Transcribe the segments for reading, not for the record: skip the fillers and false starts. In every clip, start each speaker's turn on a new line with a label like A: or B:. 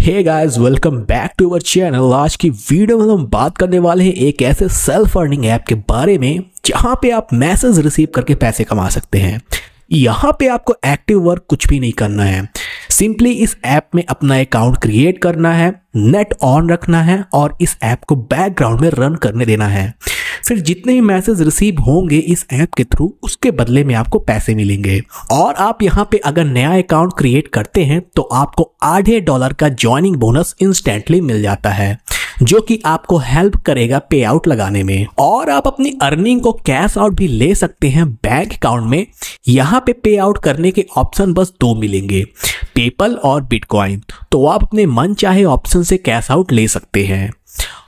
A: Hey guys, welcome back to our channel. आज की video में हम बात करने वाले हैं एक ऐसे सेल्फ अर्निंग ऐप के बारे में जहां पे आप मैसेज रिसीव करके पैसे कमा सकते हैं। यहाँ पे आपको एक्टिव वर्क कुछ भी नहीं करना है, सिंपली इस ऐप में अपना अकाउंट क्रिएट करना है, नेट ऑन रखना है और इस ऐप को बैकग्राउंड में रन करने देना है। फिर जितने भी मैसेज रिसीव होंगे इस ऐप के थ्रू, उसके बदले में आपको पैसे मिलेंगे। और आप यहाँ पे अगर नया अकाउंट क्रिएट करते हैं तो आपको $8 का ज्वाइनिंग बोनस इंस्टेंटली मिल जाता है, जो कि आपको हेल्प करेगा पे आउट लगाने में। और आप अपनी अर्निंग को कैश आउट भी ले सकते हैं बैंक अकाउंट में। यहाँ पे आउट करने के ऑप्शन बस 2 मिलेंगे, पेपल और बिटकॉइन। तो आप अपने मन चाहे ऑप्शन से कैश आउट ले सकते हैं।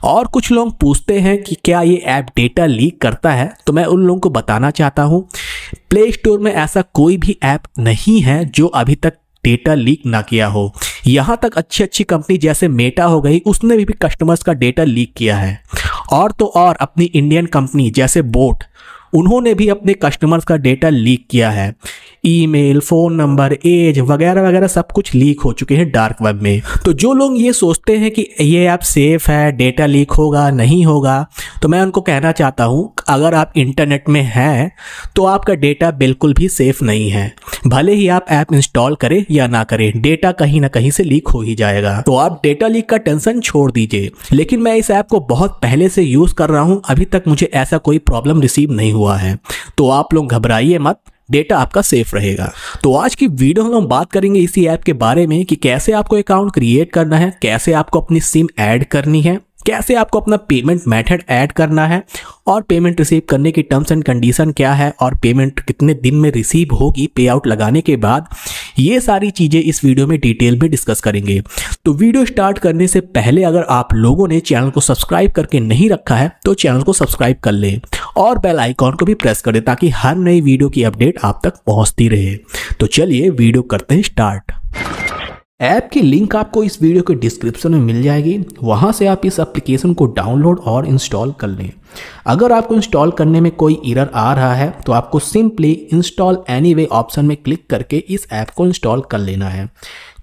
A: और कुछ लोग पूछते हैं कि क्या ये ऐप डेटा लीक करता है, तो मैं उन लोगों को बताना चाहता हूँ प्ले स्टोर में ऐसा कोई भी ऐप नहीं है जो अभी तक डेटा लीक ना किया हो। यहाँ तक अच्छी कंपनी जैसे मेटा हो गई, उसने भी कस्टमर्स का डेटा लीक किया है। और तो और अपनी इंडियन कंपनी जैसे बोट, उन्होंने भी अपने कस्टमर्स का डेटा लीक किया है। ईमेल, फोन नंबर, एज वगैरह वगैरह सब कुछ लीक हो चुके हैं डार्क वेब में। तो जो लोग ये सोचते हैं कि ये ऐप सेफ है, डेटा लीक होगा नहीं होगा, तो मैं उनको कहना चाहता हूँ अगर आप इंटरनेट में हैं तो आपका डेटा बिल्कुल भी सेफ नहीं है। भले ही आप ऐप इंस्टॉल करें या ना करें, डेटा कहीं ना कहीं से लीक हो ही जाएगा। तो आप डेटा लीक का टेंशन छोड़ दीजिए। लेकिन मैं इस ऐप को बहुत पहले से यूज कर रहा हूँ, अभी तक मुझे ऐसा कोई प्रॉब्लम रिसीव नहीं हुआ है। तो आप लोग घबराइए मत, डेटा आपका सेफ रहेगा। तो आज की वीडियो में हम बात करेंगे इसी ऐप के बारे में कि कैसे आपको अकाउंट क्रिएट करना है, कैसे आपको अपनी सिम ऐड करनी है, कैसे आपको अपना पेमेंट मेथड ऐड करना है और पेमेंट रिसीव करने की टर्म्स एंड कंडीशन क्या है और पेमेंट कितने दिन में रिसीव होगी पे आउट लगाने के बाद। ये सारी चीजें इस वीडियो में डिटेल में डिस्कस करेंगे। तो वीडियो स्टार्ट करने से पहले अगर आप लोगों ने चैनल को सब्सक्राइब करके नहीं रखा है तो चैनल को सब्सक्राइब कर लें और बेल आइकॉन को भी प्रेस कर दें ताकि हर नई वीडियो की अपडेट आप तक पहुंचती रहे। तो चलिए वीडियो करते हैं स्टार्ट। ऐप की लिंक आपको इस वीडियो के डिस्क्रिप्शन में मिल जाएगी, वहां से आप इस एप्लीकेशन को डाउनलोड और इंस्टॉल कर लें। अगर आपको इंस्टॉल करने में कोई एरर आ रहा है तो आपको सिंपली इंस्टॉल एनीवे ऑप्शन में क्लिक करके इस ऐप को इंस्टॉल कर लेना है।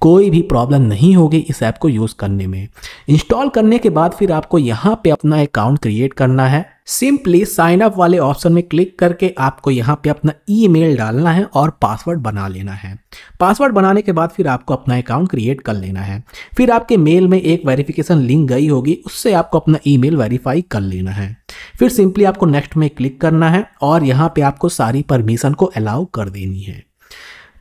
A: कोई भी प्रॉब्लम नहीं होगी इस ऐप को यूज़ करने में। इंस्टॉल करने के बाद फिर आपको यहाँ पे अपना अकाउंट क्रिएट करना है। सिंपली साइन अप वाले ऑप्शन में क्लिक करके आपको यहाँ पे अपना ईमेल डालना है और पासवर्ड बना लेना है। पासवर्ड बनाने के बाद फिर आपको अपना अकाउंट क्रिएट कर लेना है। फिर आपके मेल में एक वेरिफिकेशन लिंक गई होगी, उससे आपको अपना ईमेल वेरीफाई कर लेना है। फिर सिंपली आपको नेक्स्ट में क्लिक करना है और यहाँ पे आपको सारी परमिशन को अलाउ कर देनी है।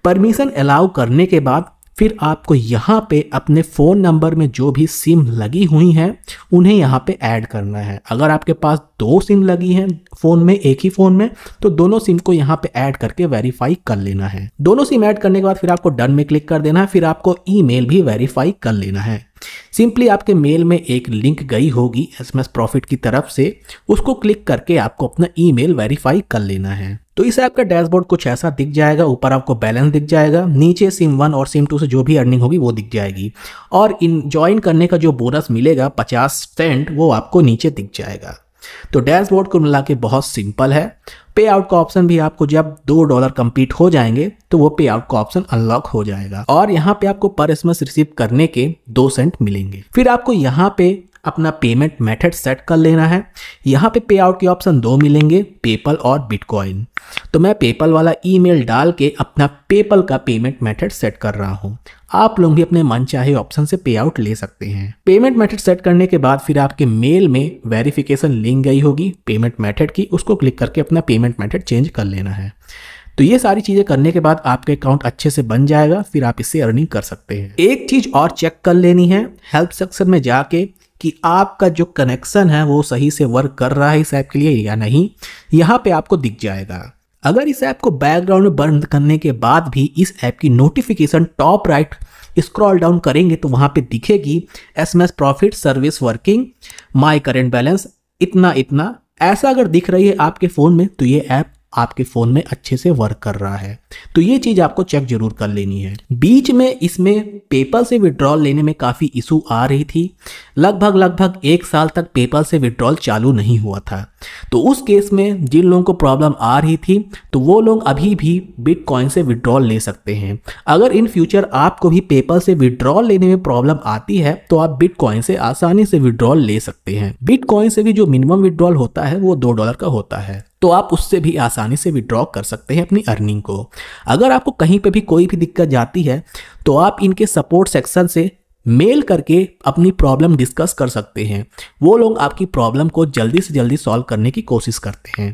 A: परमिशन अलाउ करने के बाद फिर आपको यहाँ पे अपने फ़ोन नंबर में जो भी सिम लगी हुई हैं उन्हें यहाँ पे ऐड करना है। अगर आपके पास 2 सिम लगी हैं फ़ोन में, एक ही फ़ोन में, तो दोनों सिम को यहाँ पे ऐड करके वेरीफाई कर लेना है। दोनों सिम ऐड करने के बाद फिर आपको डन में क्लिक कर देना है। फिर आपको ईमेल भी वेरीफाई कर लेना है। सिंपली आपके मेल में एक लिंक गई होगी SMS प्रॉफिट की तरफ से, उसको क्लिक करके आपको अपना ईमेल वेरीफाई कर लेना है। तो इस ऐप का डैशबोर्ड कुछ ऐसा दिख जाएगा। ऊपर आपको बैलेंस दिख जाएगा, नीचे सिम 1 और सिम 2 से जो भी अर्निंग होगी वो दिख जाएगी और इन ज्वाइन करने का जो बोनस मिलेगा 50 सेंट, वो आपको नीचे दिख जाएगा। तो डैशबोर्ड को मिला के बहुत सिंपल है। पे आउट का ऑप्शन भी आपको जब $2 कंप्लीट हो जाएंगे तो वो पे आउट का ऑप्शन अनलॉक हो जाएगा और यहाँ पे आपको पर SMS रिसीव करने के 2 सेंट मिलेंगे। फिर आपको यहाँ पे अपना पेमेंट मेथड सेट कर लेना है। यहाँ पे पे आउट के ऑप्शन 2 मिलेंगे, पेपल और बिटकॉइन। तो मैं पेपल वाला ईमेल डाल के अपना पेपल का पेमेंट मेथड सेट कर रहा हूँ। आप लोग भी अपने मन चाहे ऑप्शन से पे आउट ले सकते हैं। पेमेंट मेथड सेट करने के बाद फिर आपके मेल में वेरिफिकेशन लिंक गई होगी पेमेंट मेथड की, उसको क्लिक करके अपना पेमेंट मेथड चेंज कर लेना है। तो ये सारी चीजें करने के बाद आपका अकाउंट अच्छे से बन जाएगा, फिर आप इससे अर्निंग कर सकते हैं। एक चीज और चेक कर लेनी है हेल्प सेक्शन में जाके कि आपका जो कनेक्शन है वो सही से वर्क कर रहा है इस ऐप के लिए या नहीं। यहाँ पे आपको दिख जाएगा। अगर इस ऐप को बैकग्राउंड में बंद करने के बाद भी इस ऐप की notification top right scroll down करेंगे तो वहाँ पे दिखेगी SMS profit, service working, my current balance, इतना ऐसा अगर दिख रही है आपके फ़ोन में तो ये ऐप आपके फ़ोन में अच्छे से वर्क कर रहा है। तो ये चीज़ आपको चेक जरूर कर लेनी है। बीच में इसमें पेपल से विड्रॉल लेने में काफ़ी इशू आ रही थी। लगभग 1 साल तक पेपल से विड्रॉल चालू नहीं हुआ था। तो उस केस में जिन लोगों को प्रॉब्लम आ रही थी तो वो लोग अभी भी बिटकॉइन से विड्रॉल ले सकते हैं। अगर इन फ्यूचर आपको भी पेपल से विड्रॉल लेने में प्रॉब्लम आती है तो आप बिटकॉइन से आसानी से विड्रॉल ले सकते हैं। बिटकॉइन से भी जो मिनिमम विड्रॉल होता है वो $2 का होता है, तो आप उससे भी आसानी से विड्रॉ कर सकते हैं अपनी अर्निंग को। अगर आपको कहीं पे भी कोई भी दिक्कत जाती है तो आप इनके सपोर्ट सेक्शन से मेल करके अपनी प्रॉब्लम डिस्कस कर सकते हैं। वो लोग आपकी प्रॉब्लम को जल्दी से जल्दी सॉल्व करने की कोशिश करते हैं।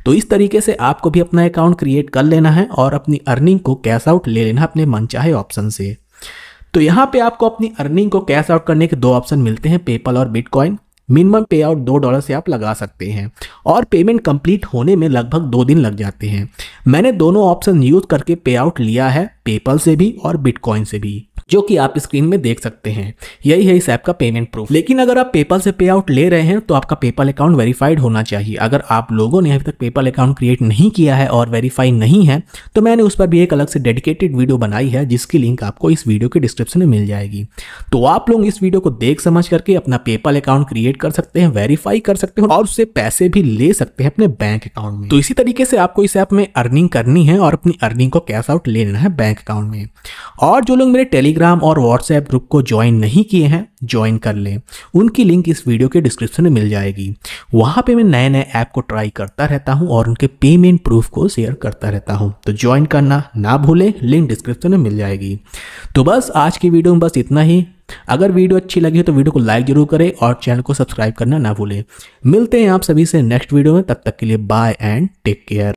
A: तो इस तरीके से आपको भी अपना अकाउंट क्रिएट कर लेना है और अपनी अर्निंग को कैश आउट ले लेना अपने मनचाहे ऑप्शन से। तो यहाँ पे आपको अपनी अर्निंग को कैश आउट करने के 2 ऑप्शन मिलते हैं, पेपल और बिटकॉइन। मिनिमम पे आउट $2 से आप लगा सकते हैं और पेमेंट कंप्लीट होने में लगभग 2 दिन लग जाते हैं। मैंने दोनों ऑप्शन यूज करके पे आउट लिया है, पेपल से भी और बिटकॉइन से भी, जो कि आप स्क्रीन में देख सकते हैं। यही है इस ऐप का पेमेंट प्रूफ। लेकिन अगर आप पेपल से पे आउट ले रहे हैं तो आपका पेपल अकाउंट वेरीफाइड होना चाहिए। अगर आप लोगों ने अभी तक पेपल अकाउंट क्रिएट नहीं किया है और वेरीफाई नहीं है तो मैंने उस पर भी एक अलग से डेडिकेटेड वीडियो बनाई है, जिसकी लिंक आपको इस वीडियो के डिस्क्रिप्शन में मिल जाएगी। तो आप लोग इस वीडियो को देख समझ करके अपना पेपल अकाउंट क्रिएट कर सकते हैं, वेरीफाई कर सकते हैं और उससे पैसे भी ले सकते हैं अपने बैंक अकाउंट में। तो इसी तरीके से आपको इस ऐप में अर्निंग करनी है और अपनी अर्निंग को कैश आउट ले लेना है बैंक अकाउंट में। और जो लोग मेरे टेलीग्राम और व्हाट्सएप ग्रुप को ज्वाइन नहीं किए हैं, ज्वाइन कर लें। उनकी लिंक इस वीडियो के डिस्क्रिप्शन में मिल जाएगी। वहां पे मैं नए नए ऐप को ट्राई करता रहता हूं और उनके पेमेंट प्रूफ को शेयर करता रहता हूं। तो ज्वाइन करना ना भूलें, लिंक डिस्क्रिप्शन में मिल जाएगी। तो बस आज की वीडियो में बस इतना ही। अगर वीडियो अच्छी लगी तो वीडियो को लाइक जरूर करें और चैनल को सब्सक्राइब करना ना भूलें। मिलते हैं आप सभी से नेक्स्ट वीडियो में, तब तक के लिए बाय एंड टेक केयर।